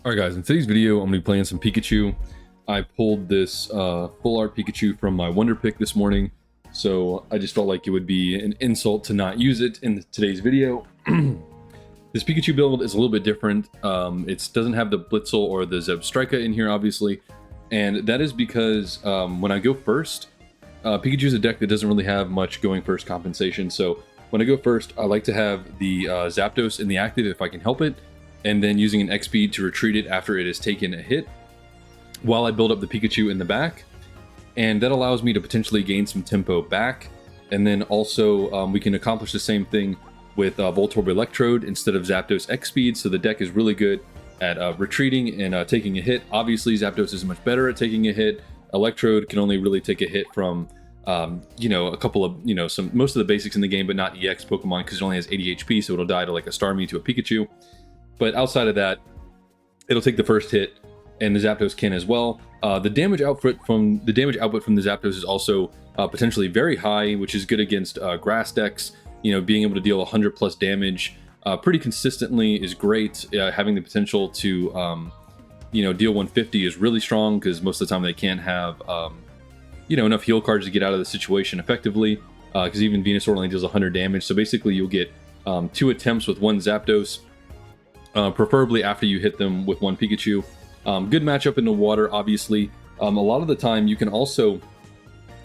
Alright guys, in today's video I'm going to be playing some Pikachu. I pulled this full art Pikachu from my Wonder Pick this morning, so I just felt like it would be an insult to not use it in today's video. This Pikachu build is a little bit different. It doesn't have the Blitzel or the Zebstrika in here obviously, and that is because when I go first, Pikachu is a deck that doesn't really have much going first compensation, so when I go first I like to have the Zapdos in the active if I can help it, and then using an X-Speed to retreat it after it has taken a hit while I build up the Pikachu in the back. And that allows me to potentially gain some tempo back. And then also we can accomplish the same thing with Voltorb Electrode instead of Zapdos X-Speed, so the deck is really good at retreating and taking a hit. Obviously Zapdos is much better at taking a hit. Electrode can only really take a hit from a couple of, most of the basics in the game, but not EX Pokemon because it only has 80 HP, so it'll die to like a Starmie to a Pikachu. But outside of that, it'll take the first hit, and the Zapdos can as well. The damage output from the Zapdos is also potentially very high, which is good against grass decks. Being able to deal 100 plus damage pretty consistently is great. Having the potential to deal 150 is really strong because most of the time they can't have enough heal cards to get out of the situation effectively. Because even Venusaur only deals 100 damage, so basically you'll get 2 attempts with one Zapdos. Preferably after you hit them with one Pikachu. Good matchup in the water, obviously. A lot of the time you can also,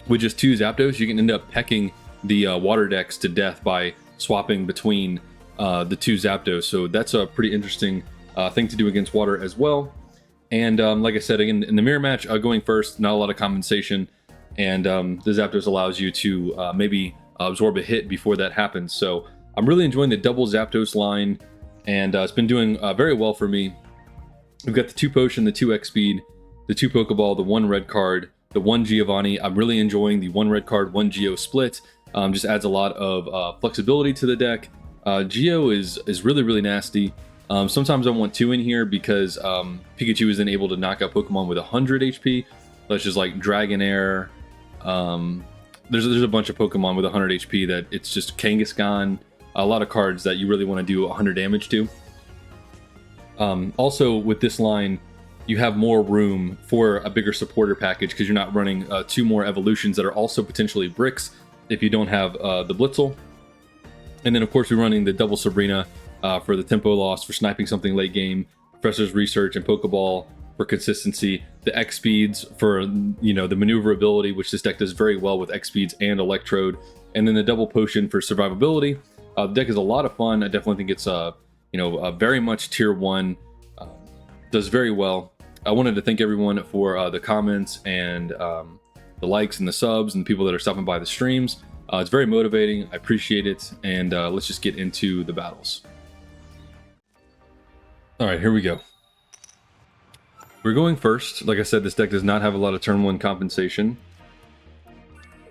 with just 2 Zapdos, you can end up pecking the water decks to death by swapping between the 2 Zapdos. So that's a pretty interesting thing to do against water as well. And like I said, again, in the mirror match, going first, not a lot of compensation. And the Zapdos allows you to maybe absorb a hit before that happens. So I'm really enjoying the double Zapdos line. And it's been doing very well for me. We've got the 2 Potion, the 2 X-Speed, the 2 Pokeball, the 1 red card, the 1 Giovanni. I'm really enjoying the 1 red card, 1 Geo split. Just adds a lot of flexibility to the deck. Geo is really, really nasty. Sometimes I want 2 in here because Pikachu is then able to knock out Pokemon with 100 HP. That's just like Dragonair. There's a bunch of Pokemon with 100 HP that it's just Kangaskhan. A lot of cards that you really want to do 100 damage to. Also, with this line, you have more room for a bigger supporter package because you're not running 2 more evolutions that are also potentially bricks if you don't have the Blitzel. And then, of course, we're running the double Sabrina for the tempo loss, for sniping something late game, Professor's Research and Pokeball for consistency, the X speeds for the maneuverability, which this deck does very well with X speeds and Electrode, and then the double Potion for survivability. The deck is a lot of fun. I definitely think it's very much tier 1. Does very well. I wanted to thank everyone for the comments and the likes and the subs and the people that are stopping by the streams. It's very motivating. I appreciate it. And let's just get into the battles. All right, here we go. We're going first. Like I said, this deck does not have a lot of turn 1 compensation.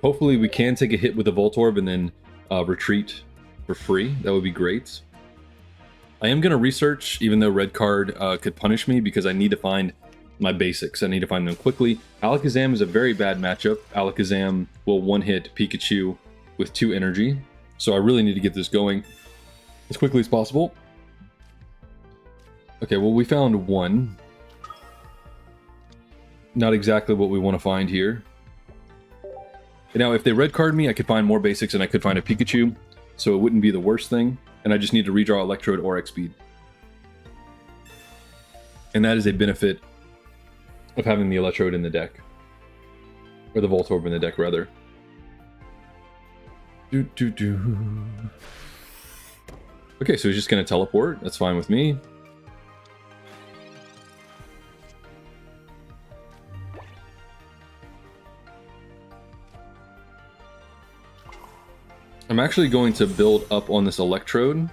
Hopefully we can take a hit with the Voltorb and then retreat for free. That would be great. I am going to research, even though red card could punish me because I need to find my basics. I need to find them quickly. Alakazam is a very bad matchup. Alakazam will one-hit Pikachu with 2 energy, so I really need to get this going as quickly as possible. Okay, well, we found 1. Not exactly what we want to find here. Now, if they red card me, I could find more basics and I could find a Pikachu. So it wouldn't be the worst thing, and I just need to redraw Electrode or X-Speed. And that is a benefit of having the Electrode in the deck. Or the Voltorb in the deck, rather. Okay, so he's just going to teleport. That's fine with me. I'm actually going to build up on this Electrode.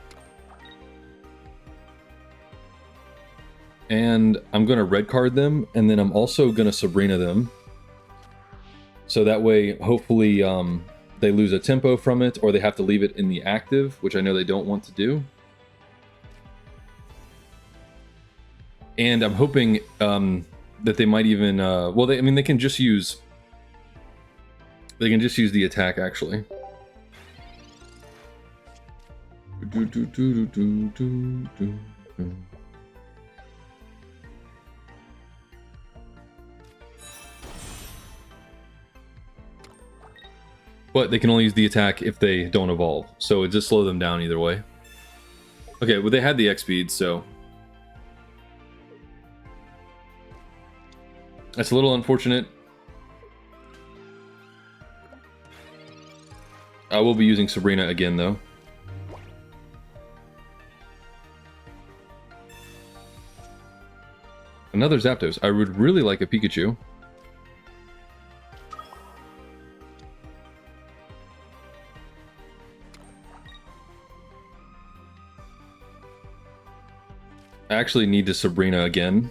And I'm going to red card them, and then I'm also going to Sabrina them. So that way, hopefully, they lose a tempo from it, or they have to leave it in the active, which I know they don't want to do. And I'm hoping that they might even, they can just use the attack, actually. But they can only use the attack if they don't evolve, so it just slow them down either way. Okay, well they had the X speed, so that's a little unfortunate. I will be using Sabrina again though. Another Zapdos. I would really like a Pikachu. I actually need to Sabrina again.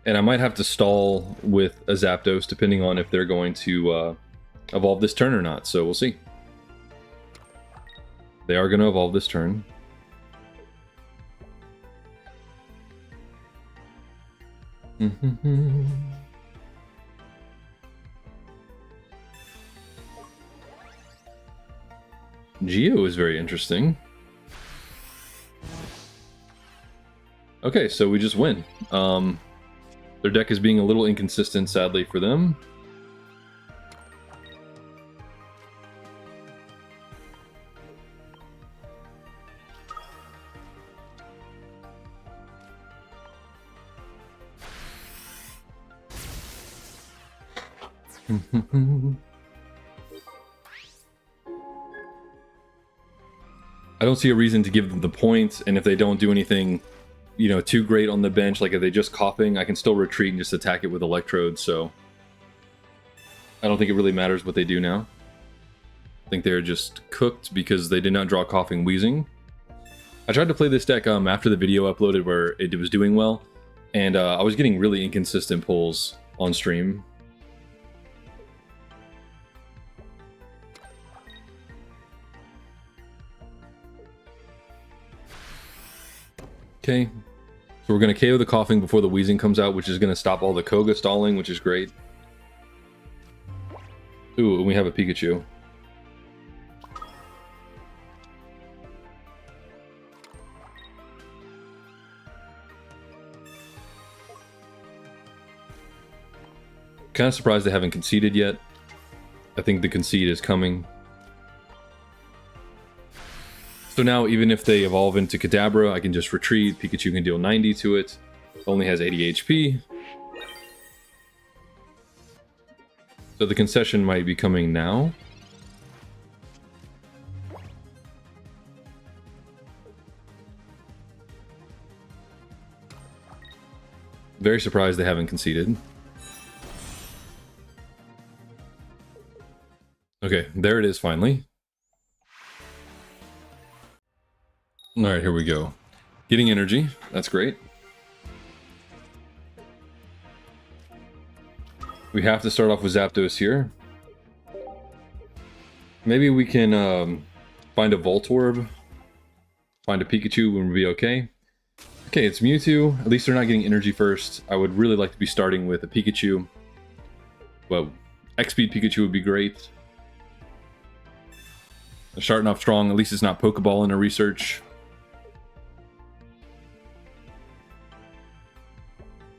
And I might have to stall with a Zapdos depending on if they're going to evolve this turn or not, so we'll see. They are going to evolve this turn. Geo is very interesting. Okay, so we just win. Their deck is being a little inconsistent, sadly, for them. I don't see a reason to give them the points, and if they don't do anything, you know, too great on the bench, like if they just coughing, I can still retreat and just attack it with electrodes, so I don't think it really matters what they do now. I think they're just cooked because they did not draw coughing wheezing. I tried to play this deck after the video uploaded where it was doing well, and I was getting really inconsistent pulls on stream. Okay, so we're going to KO the coughing before the wheezing comes out, which is going to stop all the Koga stalling, which is great. Ooh, and we have a Pikachu. Kind of surprised they haven't conceded yet. I think the concede is coming. So now, even if they evolve into Kadabra, I can just retreat. Pikachu can deal 90 to it. Only has 80 HP. So the concession might be coming now. Very surprised they haven't conceded. Okay, there it is finally. Alright, here we go. Getting energy, that's great. We have to start off with Zapdos here. Maybe we can find a Voltorb, find a Pikachu and we'll be okay. Okay, it's Mewtwo. At least they're not getting energy first. I would really like to be starting with a Pikachu. Well, X-Speed Pikachu would be great. They're starting off strong. At least it's not Pokeball in a research.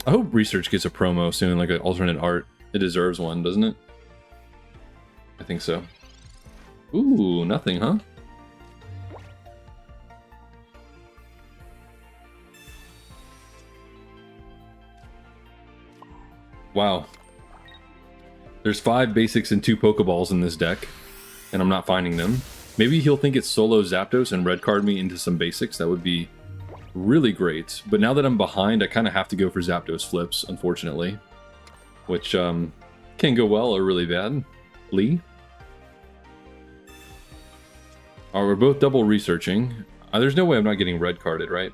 I hope Research gets a promo soon, like an alternate art. It deserves one, doesn't it? I think so. Ooh, nothing, huh? Wow. There's 5 basics and 2 Pokeballs in this deck, and I'm not finding them. Maybe he'll think it's solo Zapdos and red card me into some basics. That would be really great. But now that I'm behind, I kind of have to go for Zapdos flips, unfortunately. Which can go well or really bad. Lee? Oh, we're both double researching. There's no way I'm not getting red carded, right?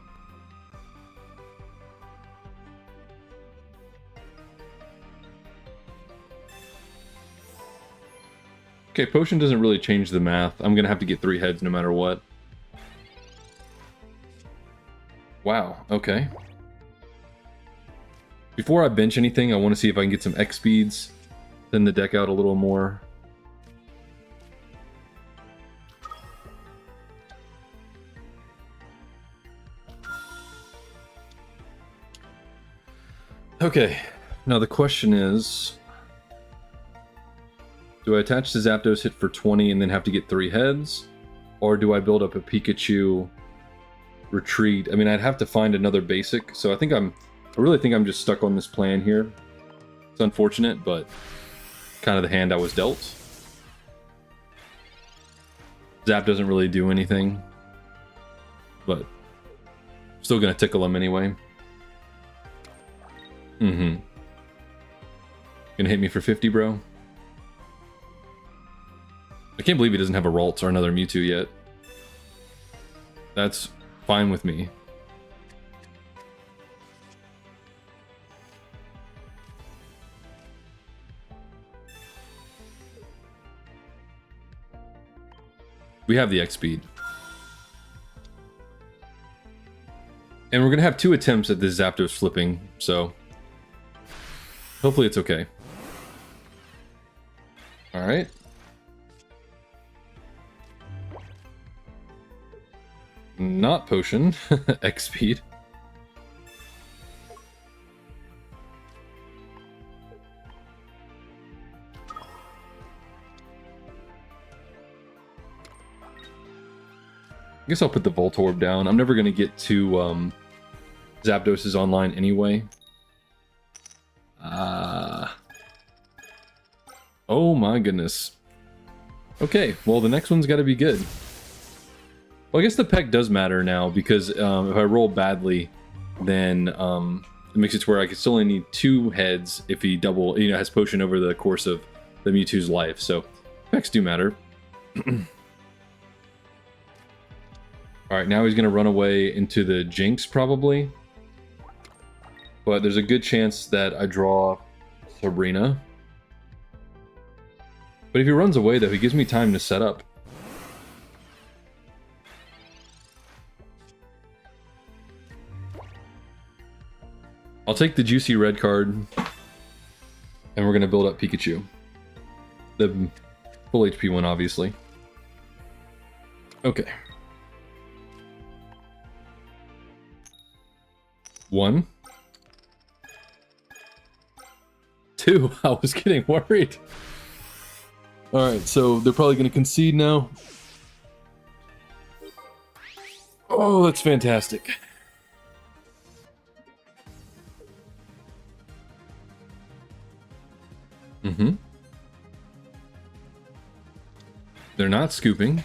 Okay, Potion doesn't really change the math. I'm going to have to get 3 heads no matter what. Wow, okay. Before I bench anything, I want to see if I can get some X speeds, thin the deck out a little more. Okay, now the question is, do I attach the Zapdos, hit for 20, and then have to get 3 heads? Or do I build up a Pikachu, retreat? I mean, I'd have to find another basic, so I really think I'm just stuck on this plan here. It's unfortunate, but kind of the hand I was dealt. Zap doesn't really do anything, but still gonna tickle him anyway. Gonna hit me for 50, bro. I can't believe he doesn't have a Ralts or another Mewtwo yet. That's fine with me. We have the X speed. And we're gonna have 2 attempts at this Zapdos flipping, so hopefully it's okay. Alright. Not potion. X speed. I guess I'll put the Voltorb down. I'm never going to get to Zapdos' online anyway. Oh my goodness. Okay, well the next one's got to be good. Well, I guess the peck does matter now, because if I roll badly, then it makes it to where I can still only need 2 heads if he has potion over the course of the Mewtwo's life. So pecks do matter. Alright, now he's going to run away into the Jinx, probably. But there's a good chance that I draw Sabrina. But if he runs away, though, he gives me time to set up. I'll take the juicy red card, and we're going to build up Pikachu. The full HP one, obviously. Okay. 1. 2. I was getting worried. Alright, so they're probably going to concede now. Oh, that's fantastic. They're not scooping.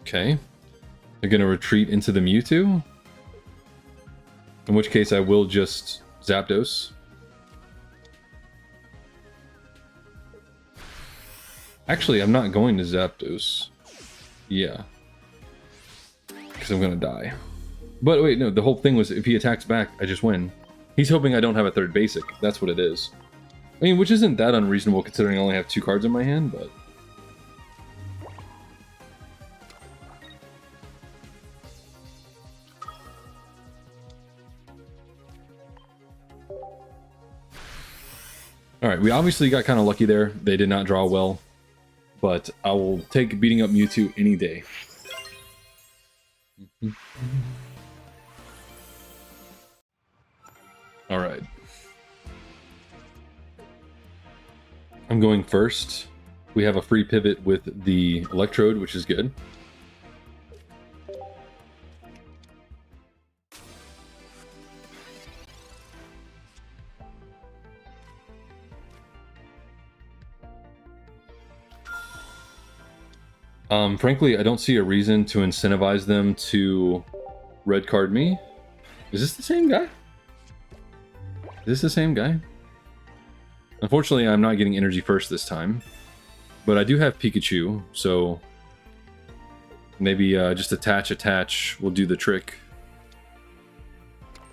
Okay. They're going to retreat into the Mewtwo. In which case I will just Zapdos. Actually, I'm not going to Zapdos. Yeah. Because I'm going to die. But wait, no, the whole thing was if he attacks back, I just win. He's hoping I don't have a 3rd basic. That's what it is. I mean, which isn't that unreasonable considering I only have 2 cards in my hand, but... Alright, we obviously got kind of lucky there. They did not draw well. But I will take beating up Mewtwo any day. Alright. I'm going first. We have a free pivot with the Electrode, which is good. Frankly, I don't see a reason to incentivize them to red card me. Is this the same guy? Is this the same guy? Unfortunately, I'm not getting energy first this time. But I do have Pikachu, so maybe just attach will do the trick.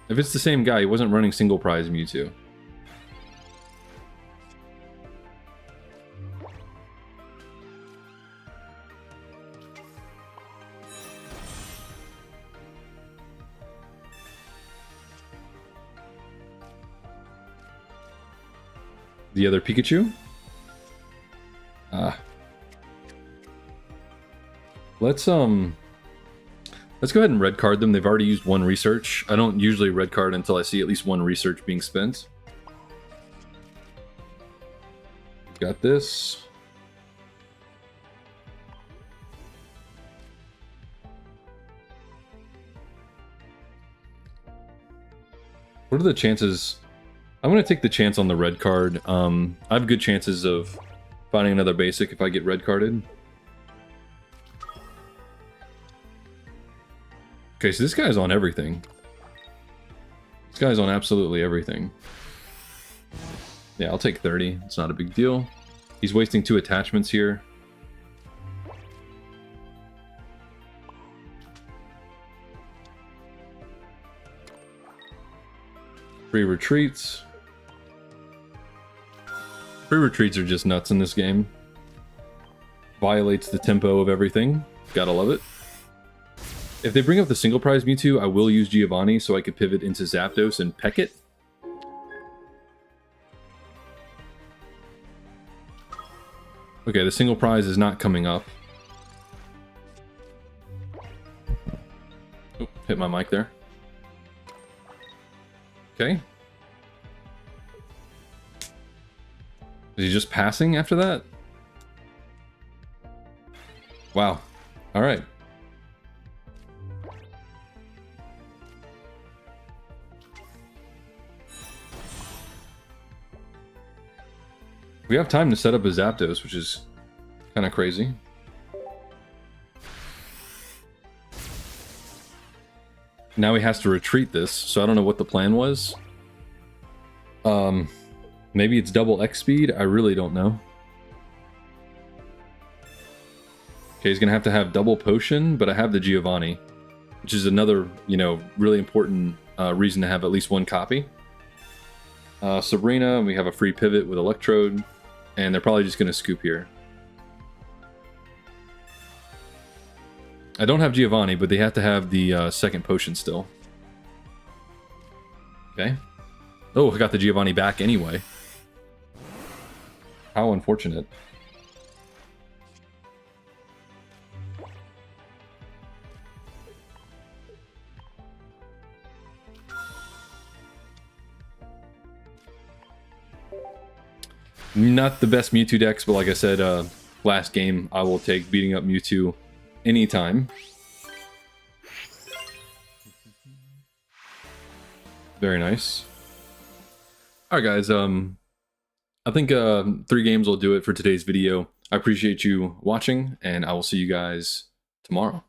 If it's the same guy, he wasn't running single prize Mewtwo. The other Pikachu? Let's go ahead and red card them. They've already used one research. I don't usually red card until I see at least one research being spent. Got this. What are the chances? I'm going to take the chance on the red card. I have good chances of finding another basic if I get red carded. Okay, so this guy's on everything. This guy's on absolutely everything. Yeah, I'll take 30. It's not a big deal. He's wasting 2 attachments here. Free retreats. Free retreats are just nuts in this game. Violates the tempo of everything. Gotta love it. If they bring up the single prize Mewtwo, I will use Giovanni so I could pivot into Zapdos and peck it. Okay, the single prize is not coming up. Oh, hit my mic there. Okay. Is he just passing after that? Wow. All right. We have time to set up a Zapdos, which is kind of crazy. Now he has to retreat this, so I don't know what the plan was. Maybe it's double X speed? I really don't know. Okay, he's gonna have to have double potion, but I have the Giovanni, which is another, you know, really important reason to have at least one copy. Sabrina, we have a free pivot with Electrode, and they're probably just gonna scoop here. I don't have Giovanni, but they have to have the second potion still. Okay. Oh, I got the Giovanni back anyway. How unfortunate. Not the best Mewtwo decks, but like I said, last game, I will take beating up Mewtwo anytime. Very nice. Alright guys, I think 3 games will do it for today's video. I appreciate you watching, and I will see you guys tomorrow.